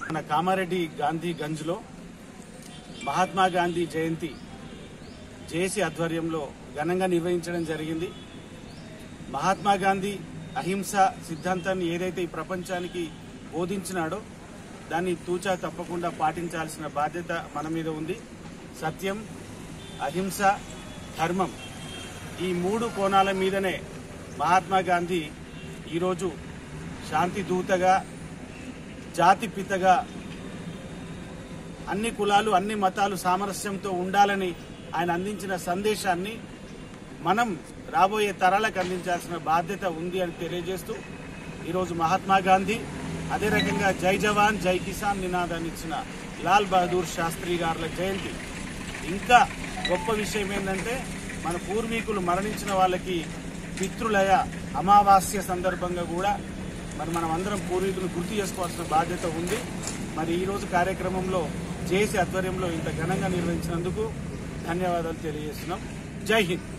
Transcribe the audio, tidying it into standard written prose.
మన కామారెడ్డి గాంధీ గంజ్ లో మహాత్మా గాంధీ జయంతి జేఏసీ ఆధ్వర్యంలో ఘనంగా నిర్వహించడం జరిగింది. మహాత్మా గాంధీ అహింస సిద్ధాంతాన్ని ఏదైతే ఈ ప్రపంచానికి బోధించినాడో దాన్ని తూచా తప్పకుండా పాటించాల్సిన బాధ్యత మన మీద ఉంది. సత్యం, అహింస, ధర్మం ఈ 3 కోణాల మీదనే మహాత్మా గాంధీ ఈరోజు శాంతి దూతగా, జాతి పితగా, అన్ని కులాలు అన్ని మతాలు సామరస్యంతో ఉండాలని ఆయన అందించిన సందేశాన్ని మనం రాబోయే తరాలకు అందించాల్సిన బాధ్యత ఉంది అని తెలియజేస్తూ ఈరోజు మహాత్మా గాంధీ అదే రకంగా జై జవాన్ జై కిసాన్ నినాదాన్ని ఇచ్చిన లాల్ బహదూర్ శాస్త్రి గారుల జయంతి. ఇంకా గొప్ప విషయం ఏంటంటే మన పూర్వీకులు మరణించిన వాళ్ళకి పితృలయ అమావాస్య సందర్భంగా కూడా మనం అందరం పూర్వీకులు గుర్తు చేసుకోవాల్సిన బాధ్యత ఉంది. మరి ఈరోజు కార్యక్రమంలో జేఏసీ ఆధ్వర్యంలో ఇంత ఘనంగా నిర్వహించినందుకు ధన్యవాదాలు తెలియజేస్తున్నాం. జై హింద్.